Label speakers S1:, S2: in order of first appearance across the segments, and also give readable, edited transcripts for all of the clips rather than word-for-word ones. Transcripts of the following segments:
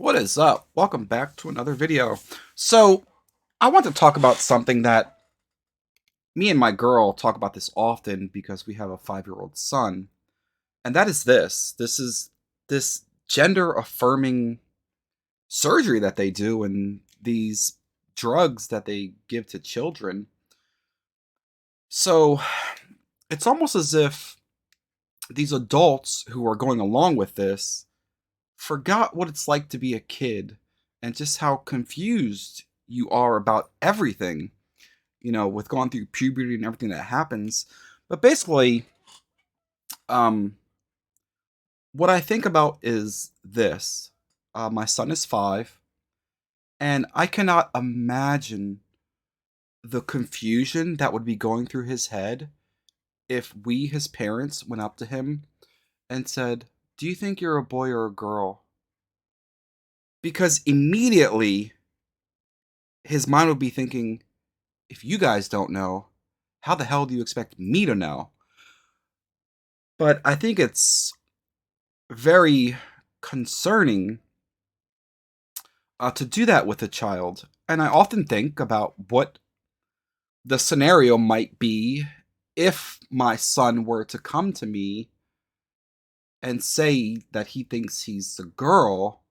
S1: What is up? Welcome back to another video. So, I want to talk about something that me and my girl talk about this often because we have a 5-year-old son, and that is this. This is this gender affirming surgery that they do and these drugs that they give to children. So, it's almost as if these adults who are going along with this forgot what it's like to be a kid and just how confused you are about everything, with going through puberty and everything that happens. But basically, um, what I think about is this. My son is 5, and I cannot imagine the confusion that would be going through his head if we, his parents, went up to him and said, "Do you think you're a boy or a girl?" Because immediately his mind would be thinking, if you guys don't know, how the hell do you expect me to know? But I think it's very concerning to do that with a child. And I often think about what the scenario might be if my son were to come to me and say that he thinks he's a girl,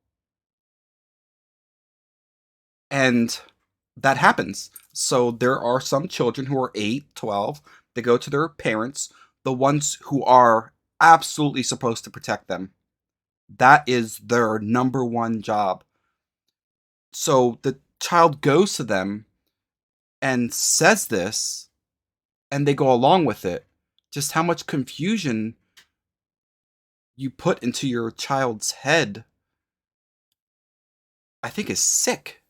S1: and that happens. So there are some children who are 8, 12. They go to their parents, the ones who are absolutely supposed to protect them. That is their number one job. So the child goes to them and says this, and they go along with it. Just how much confusion you put into your child's head, I think, is sick.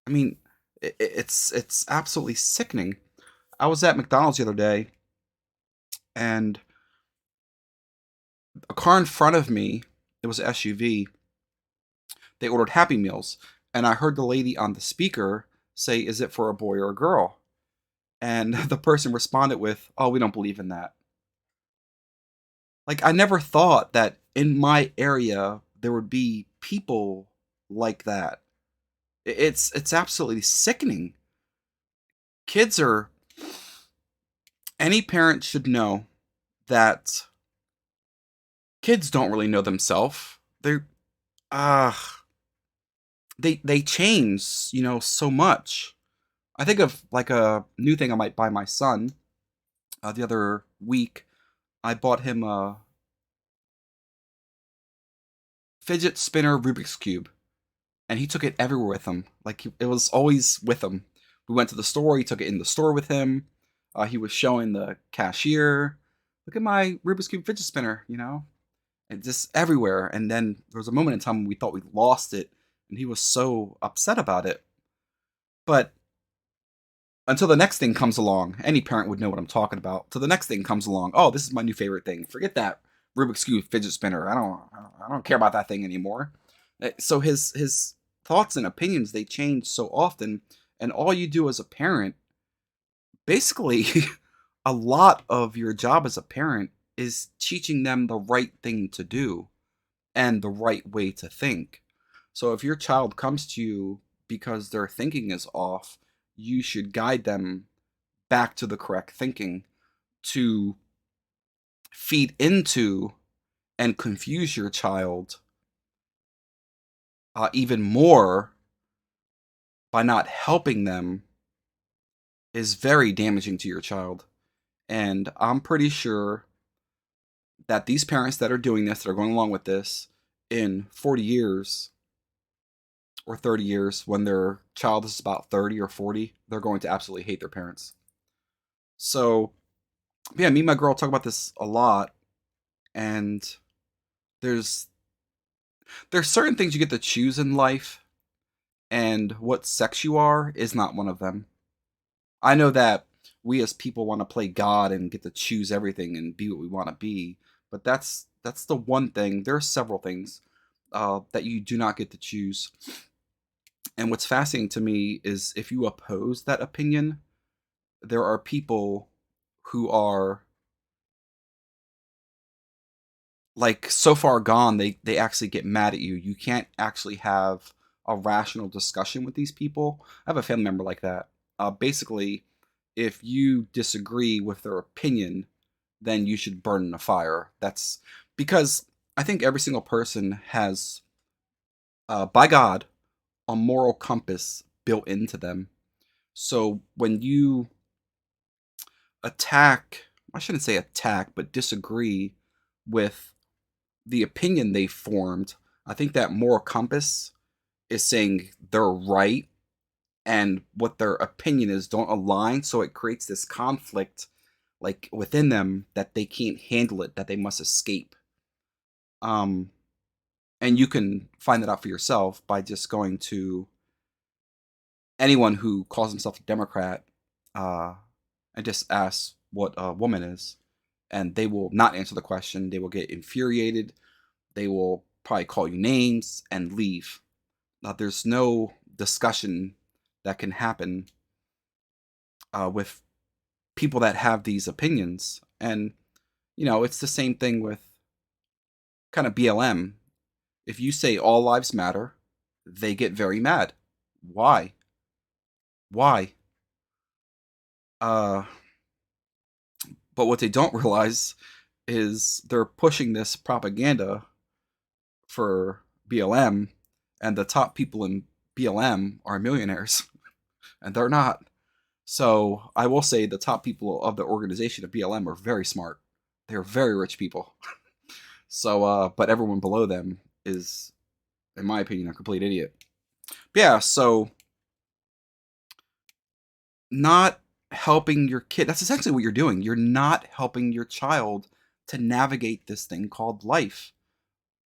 S1: I mean, it's absolutely sickening. I was at McDonald's the other day, and a car in front of me, it was an SUV. They ordered Happy Meals, and I heard the lady on the speaker say, "Is it for a boy or a girl?" And the person responded with, "Oh, we don't believe in that." Like, I never thought that in my area there would be people like that. It's absolutely sickening. Kids are Any parent should know that kids don't really know themselves. Uh they change, so much. I think of like a new thing I might buy my son. The other week, I bought him a fidget spinner Rubik's cube, and he took it everywhere with him. Like, it was always with him. We went to the store. He took it in the store with him. He was showing the cashier, "Look at my Rubik's cube fidget spinner," and just everywhere. And then there was a moment in time when we thought we lost it, and he was so upset about it. But until the next thing comes along, any parent would know what I'm talking about. Till the next thing comes along, oh, this is my new favorite thing. Forget that Rubik's cube fidget spinner. I don't care about that thing anymore. So his thoughts and opinions, they change so often, and all you do as a parent, basically, a lot of your job as a parent is teaching them the right thing to do and the right way to think. So if your child comes to you because their thinking is off, you should guide them back to the correct thinking to feed into and confuse your child even more by not helping them is very damaging to your child. And I'm pretty sure that these parents that are doing this, that are going along with this, in 40 years or 30 years, when their child is about 30 or 40, they're going to absolutely hate their parents. So, yeah, me and my girl talk about this a lot, and there's there's certain things you get to choose in life, and what sex you are is not one of them. I know that we as people want to play God and get to choose everything and be what we want to be, but that's the one thing. There are several things that you do not get to choose. And what's fascinating to me is if you oppose that opinion, there are people who are like so far gone, they actually get mad at you. You can't actually have a rational discussion with these people. I have a family member like that. Basically, if you disagree with their opinion, then you should burn in a fire. That's because I think every single person has, by God, a moral compass built into them. So when you attack, I shouldn't say attack, but disagree with the opinion they formed, I think that moral compass is saying they're right and what their opinion is don't align. So it creates this conflict like within them that they can't handle it, that they must escape. Um, and you can find that out for yourself by just going to anyone who calls himself a Democrat, uh, and just ask what a woman is, and they will not answer the question. They will get infuriated. They will probably call you names and leave. There's no discussion that can happen with people that have these opinions. And, it's the same thing with kind of BLM. If you say all lives matter, they get very mad. Why? Why? Uh, but what they don't realize is they're pushing this propaganda for BLM, and the top people in BLM are millionaires, and they're not. So I will say the top people of the organization of BLM are very smart. They're very rich people. So, but everyone below them is, in my opinion, a complete idiot. But yeah, so not helping your kid, that's essentially what you're doing. You're not helping your child to navigate this thing called life.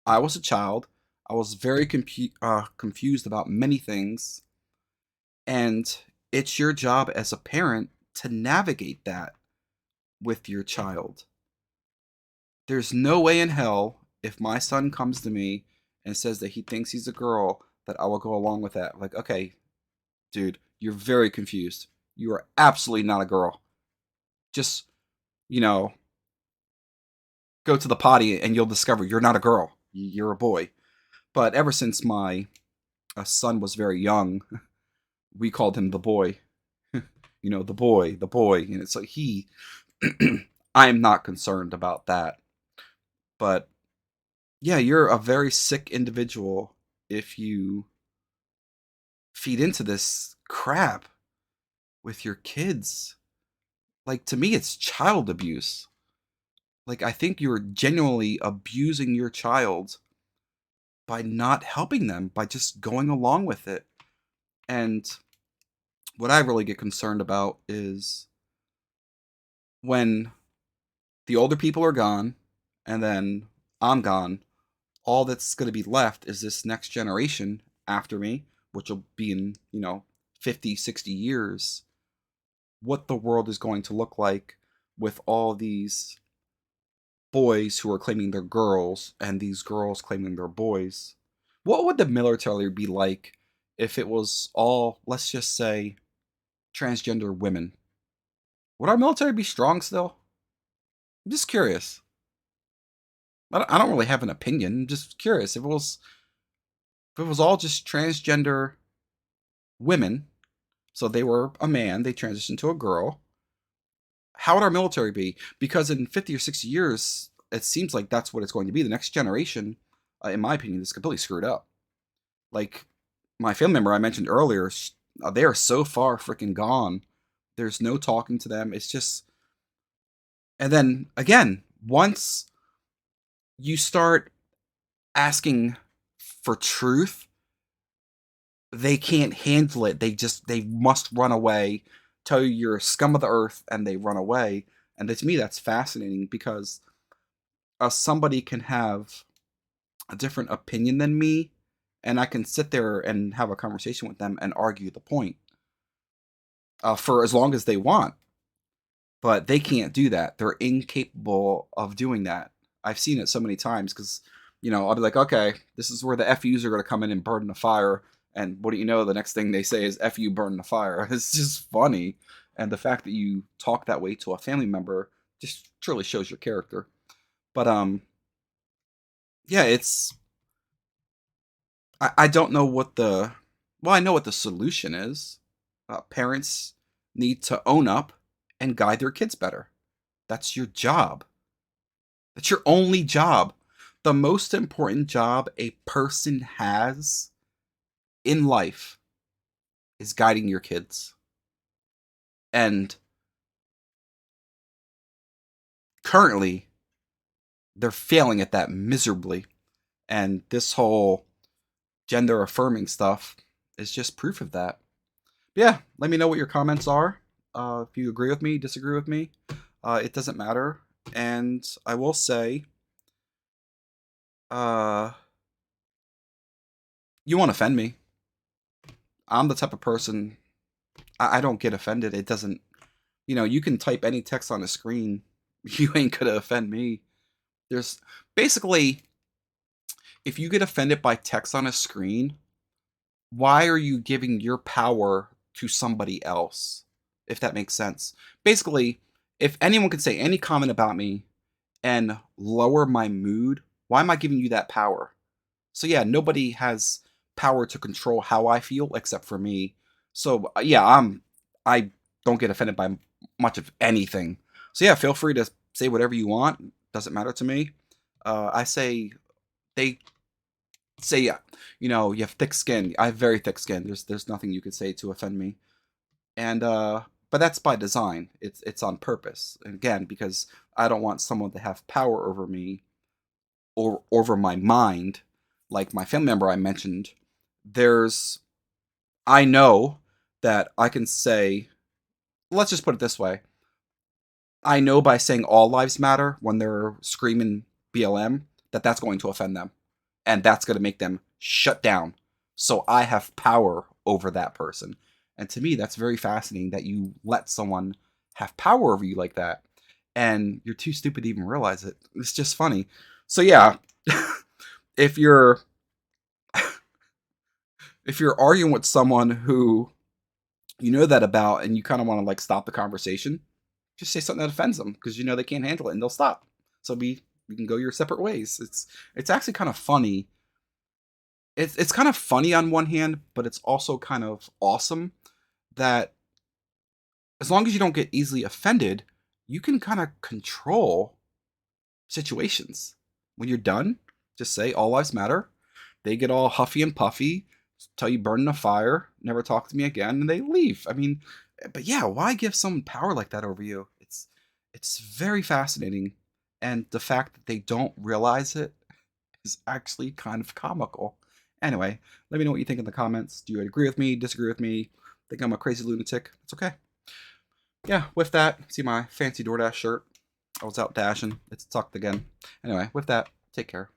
S1: I was a child. I was very confused about many things. And it's your job as a parent to navigate that with your child. There's no way in hell if my son comes to me and says that he thinks he's a girl that I will go along with that. Like, okay, dude, you're very confused. You are absolutely not a girl. Just, you know, go to the potty and you'll discover you're not a girl. You're a boy. But ever since my son was very young, we called him the boy. The boy, the boy. And it's like I'm not concerned about that. But yeah, you're a very sick individual if you feed into this crap with your kids. Like, to me, it's child abuse. Like, I think you're genuinely abusing your child by not helping them, by just going along with it. And what I really get concerned about is when the older people are gone and then I'm gone, all that's going to be left is this next generation after me, which will be in, 50, 60 years, what the world is going to look like with all these boys who are claiming they're girls and these girls claiming they're boys. What would the military be like if it was all, let's just say, transgender women? Would our military be strong still? I'm just curious. I don't really have an opinion. I'm just curious if it was all just transgender women, so they were a man, they transitioned to a girl. How would our military be? Because in 50 or 60 years, it seems like that's what it's going to be. The next generation, in my opinion, is completely screwed up. Like my family member I mentioned earlier, they are so far freaking gone. There's no talking to them. It's just, and then again, once you start asking for truth, they can't handle it. They must run away, tell you you're a scum of the earth, and they run away. And to me, that's fascinating because somebody can have a different opinion than me, and I can sit there and have a conversation with them and argue the point for as long as they want. But they can't do that. They're incapable of doing that. I've seen it so many times because, I'll be like, okay, this is where the FUs are going to come in and burn the fire. And what do you know? The next thing they say is FU burn the fire. It's just funny. And the fact that you talk that way to a family member just truly shows your character. But Yeah, I don't know what the well, I know what the solution is. Parents need to own up and guide their kids better. That's your job. That's your only job. The most important job a person has in life is guiding your kids. And currently, they're failing at that miserably. And this whole gender affirming stuff is just proof of that. But yeah, let me know what your comments are. If you agree with me, disagree with me, it doesn't matter. And I will say, uh, you won't offend me. I'm the type of person, I don't get offended. It doesn't, you can type any text on a screen. You ain't gonna offend me. There's basically, if you get offended by text on a screen, why are you giving your power to somebody else? If that makes sense. Basically, if anyone can say any comment about me and lower my mood, why am I giving you that power? So yeah, nobody has power to control how I feel except for me. So yeah, I don't get offended by much of anything. So yeah, feel free to say whatever you want. Doesn't matter to me. I say they say yeah, you have thick skin. I have very thick skin. There's nothing you could say to offend me. And but that's by design. It's on purpose. And again, because I don't want someone to have power over me or over my mind, like my family member I mentioned. There's I know that I can say, let's just put it this way. I know by saying all lives matter when they're screaming BLM that that's going to offend them and that's going to make them shut down. So I have power over that person. And to me, that's very fascinating that you let someone have power over you like that. And you're too stupid to even realize it. It's just funny. So yeah, if you're if you're arguing with someone who you know that about and you kind of want to like stop the conversation, just say something that offends them because you know they can't handle it and they'll stop. So we can go your separate ways. It's actually kind of funny. It's kind of funny on one hand, but it's also kind of awesome that as long as you don't get easily offended, you can kind of control situations. When you're done, just say all lives matter. They get all huffy and puffy, tell you burn in a fire, never talk to me again, and they leave. I mean, but yeah, why give someone power like that over you? It's very fascinating, and the fact that they don't realize it is actually kind of comical. Anyway, let me know what you think in the comments. Do you agree with me? Disagree with me? Think I'm a crazy lunatic? It's okay. Yeah, with that, see my fancy DoorDash shirt. I was out dashing. It's tucked again. Anyway, with that, take care.